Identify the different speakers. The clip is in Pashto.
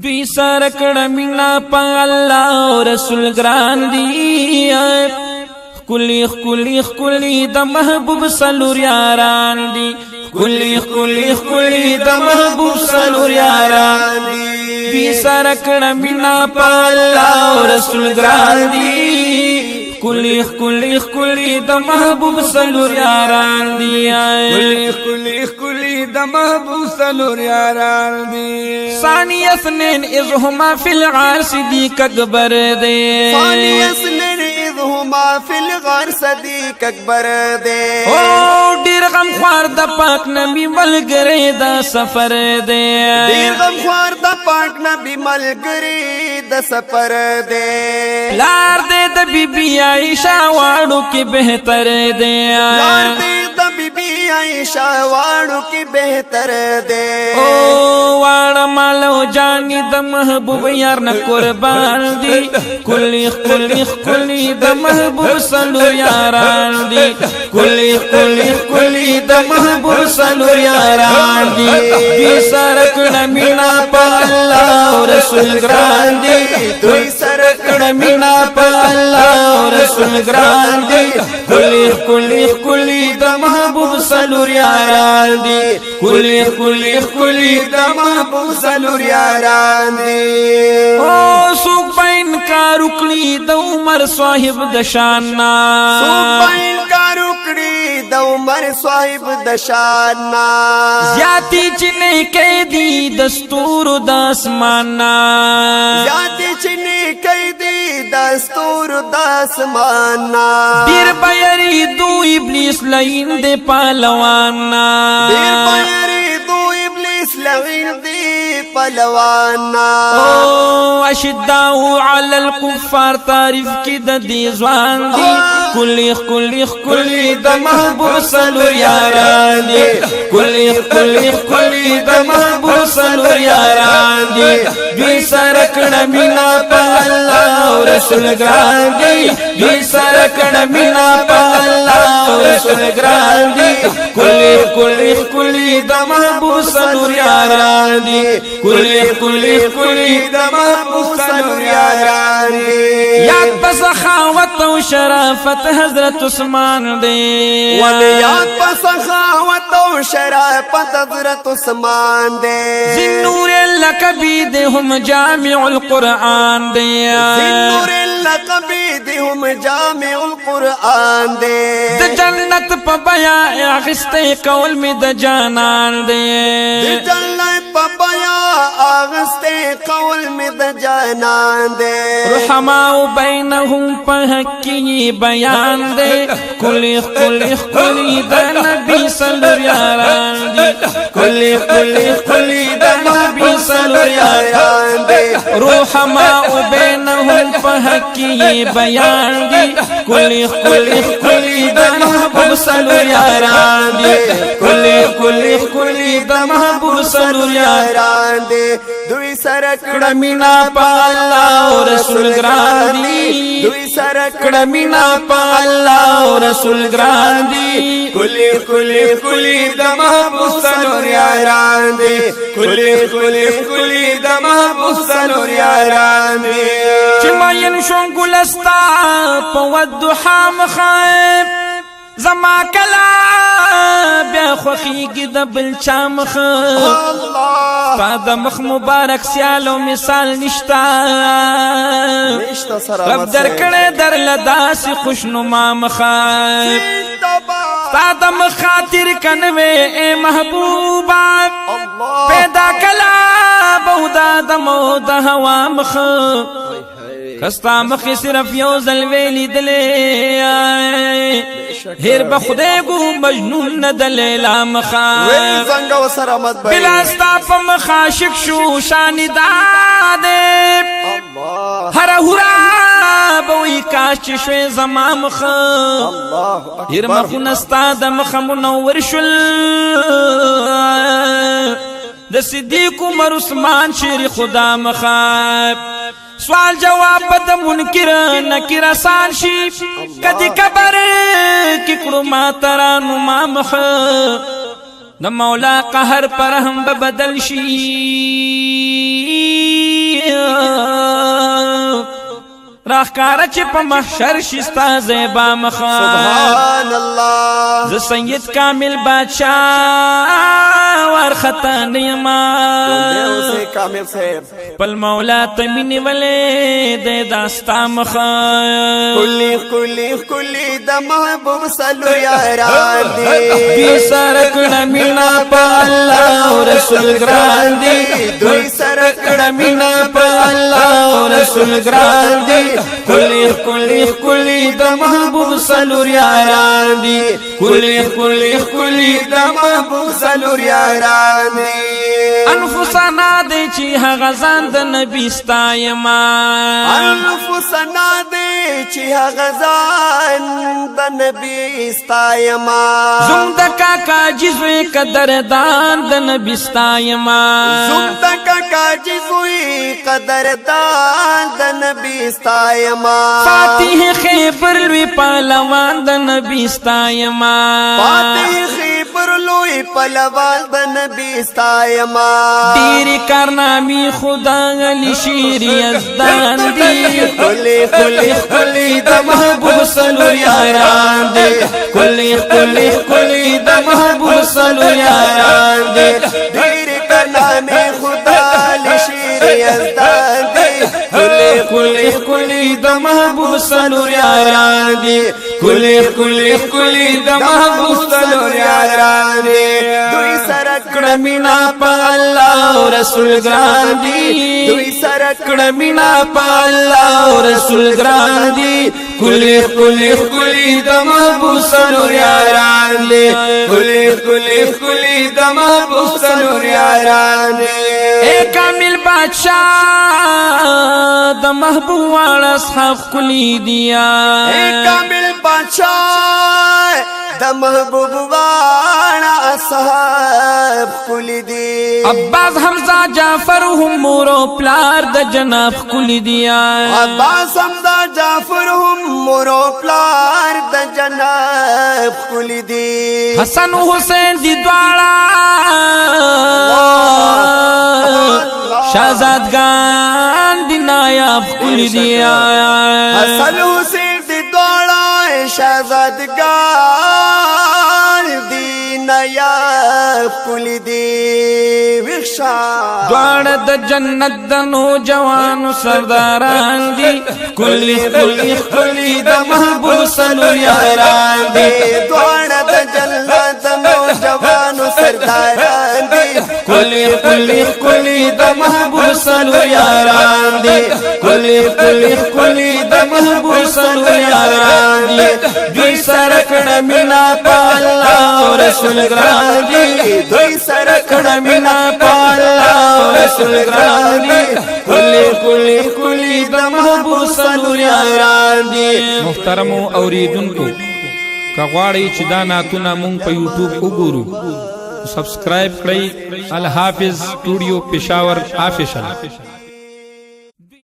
Speaker 1: دوی سرکڑ مینا پا اللہ و رسول گران دی کلی خکلی خکلی دا محبوب سلور یاران دی کلی خکلی خکلی دا محبوب سلور یاران دی دوی سرکڑ مینا پا اللہ و رسول گران دی کلی خکلی خکلی دا محبوب سلور یاران دی
Speaker 2: کلی خکلی خکلی دا محبوب سلور یاران دی
Speaker 1: ثانی اثنین اذہما فی الغار صدیق اکبر دے
Speaker 2: ثانی اثنین اذہما فی الغار صدیق اکبر دے
Speaker 1: او دیر غم خوار دا پاک نبی ملگرے دا سفر دے
Speaker 2: دیر غم خوار دا پاک نبی ملگرے دا سفر دے
Speaker 1: لار دے دا بی بی عائشہ واڑو کی بہتر دے
Speaker 2: لار دے دا بی بی عائشہ واڑو کی بہتر دے
Speaker 1: او واڑا مالو جانی دا محبوب یارنا قربان دی کلی کلی کلی دا محبوب سلو یاران دی کلی کلی کلی دا محبوب سلو یاران دی دوی سرکڑ مینا پا اللہ و رسول گران دی دوی سرکڑ مینا پا اللہ و رسول گران دی کلی کلی کلی دا محبوب سلو یاران دی کلی کلی کلی دا
Speaker 2: محبوب سلور یاران دی
Speaker 1: او سوک با انکار اکڑی دا عمر صاحب دشاننا
Speaker 2: سوک با انکار اکڑی دا عمر صاحب دشاننا
Speaker 1: زیادی چنے کئی دی دستور دا اسماننا
Speaker 2: زیادی چنے کئی دی دستور دا اسماننا
Speaker 1: دیر بیری دو ابلیس لین دے پالواننا
Speaker 2: دیر بیری دو ابلیس لین دے پالواننا
Speaker 1: او اشداؤ علی الکفار تعریف کی دا دیزوان دی کلی کلی کلی دا محبوب سلور یاران دی کلی کلی کلی دا محبوب سلور یاران دی دوی سرکڑ مینا پا اللہ و رسول گران دی دوی سرکڑ مینا پا اللہ و رسول گران دی کلی کلی کلی دا محبوب سلور یاران دی کلی کلی کلی دا محبوب سلور یاران دی یاد پس خاوت و شرافت حضرت عثمان دے
Speaker 2: ولیات پس خاوت و شرافت حضرت عثمان دے
Speaker 1: زنور لکبی دے ہم جامع القرآن دے
Speaker 2: زنور لکبی دے ہم جامع القرآن دے
Speaker 1: دا جنت پا بیاں اغسطے قول میں دا جانان دے
Speaker 2: دا جنت پا بیاں اغسطے قول میں دا جانان دے
Speaker 1: رحماؤ بینہم پا حقی بیان دے کلی کلی کلی دا نبی سلور یاران دی کلی کلی کلی دا نبی سلور یاران دی رحماؤ بینہم پا حقی بیان دی کلی کلی کلی دا محبوب سلور یاران دی کلی کلی کلی دا محبوب سلور یاران دی
Speaker 2: دوی سرکڑ
Speaker 1: مینا پا اللہ و رسول گران دی
Speaker 2: دوی سرکڑ
Speaker 1: مینا پا اللہ و رسول گران دی
Speaker 2: کلی کلی کلی دا محبوب سلور یاران دی کلی کلی کلی دا محبوب سلور یاران دی
Speaker 1: چمائن شون گلستا پا ودحا مخائب زما کلا بیا خوخی کی دا بلچا مخائب تا دا مخ مبارک سیالو مثال نشتا رب در کڑے در لداسی خوشنما مخائب تا دا مخاطر کنوے اے محبوبا پیدا کلا بودا دا مودا ہوا مخائب کستا مخی صرف یو زلویلی دلے ہیر بخدے گو مجنون ندلیلا مخائب بلاستا پا مخاشک شو شانی دادے ہر ہورا بوئی کاش شوی زمان مخائب ہیر مخونستا دا مخ منور شل دا صدیق عمر عثمان شیر خدا مخائب سوال جواب بد منکر نکر آسان شی کدی کبر ککڑو ما ترانو ما مخ دا مولا قہر پر ہم بدل شی راخکارا چی پا محشر شستا زیبا مخا
Speaker 2: سبحان اللہ
Speaker 1: ز سید کامل بادشاہ وار خطا نیما
Speaker 2: اسے کامل صاحب
Speaker 1: پل مولا تمینی ولے دے داستا مخا
Speaker 2: کلی کلی کلی دا محبوب صلو یاران دی
Speaker 1: دوی سرکڑا مینا پا اللہ و رسول گران دی دوی سرکڑا مینا پا اللہ و رسول گران دی کلی کلی کلی دا محبوب صلو یاران دی کلی کلی کلی دا
Speaker 2: محبوب صلو یاران دی
Speaker 1: انفسنا دے چی غزان دا نبی ستایما
Speaker 2: انفسنا دے چی غزان دا نبی ستایما
Speaker 1: زمدکا کا جزوی قدردان دا نبی ستایما
Speaker 2: زمدکا کا جزوی قدردان دا نبی ستایما
Speaker 1: فاتح خیبر لوی پالوان دا نبی ستایما
Speaker 2: فاتح خیبر لوی پالوان دا نبی ستایما
Speaker 1: دیری کارنامی خدا علی شیری ازدان دی
Speaker 2: کلی کلی
Speaker 1: کلی دا محبوب صلو یاران دی کلی کلی کلی دا محبوب صلو یاران دی
Speaker 2: دیر کا نام خدا لشیر ازدان دی
Speaker 1: کلی کلی کلی دا محبوب صلو یاران دی کلی کلی کلی دا محبوب صلو یاران دی
Speaker 2: دوی سرکڑ
Speaker 1: مینا پا اللہ و رسول گران دی
Speaker 2: دوی سرکڑ
Speaker 1: مینا پا اللہ و رسول گران دی کلی کلی کلی دا محبوب صلو یاران دی کلی کلی کلی دا محبوب صلو یاران دی اے کامل بادشاہ دا محبوب والا اصحاب کلی دیا
Speaker 2: اے کامل بادشاہ دا محبوب والا اصحاب کلی دی
Speaker 1: عباس حمزہ جعفر ہم مورو پلار دا جناب کلی دیا
Speaker 2: عباس حمزہ جعفر ہم مورو پلار دا جناب کلی دی
Speaker 1: حسن حسین دی دوارا شہزادگان دی نایاب کلی دیا
Speaker 2: حسن حسین دی دوڑا شہزادگان دی نایاب کلی دی وخشا
Speaker 1: دوار دا جنت دا نوجوان سرداران دی کلی کلی کلی دا محبوب صلو یاران دی
Speaker 2: دوار دا جنت دا نوجوان سرداران دی
Speaker 1: کلی کلی کلی دا محبوب صلو یاران دی کلی کلی کلی دا محبوب صلو یاران دی دوی سرکڑ مینا پا اللہ و رسول گران دی
Speaker 2: دوی سرکڑ
Speaker 1: مینا پا اللہ و رسول گران دی کلی کلی کلی دا محبوب صلو یاران دی محترم اوریدونکو کا غواړئ چې دا نعتونه مونږ په یوټیوب وګورو سبسکرائب کړئ الحافظ سټوډیو پېښور آفیشل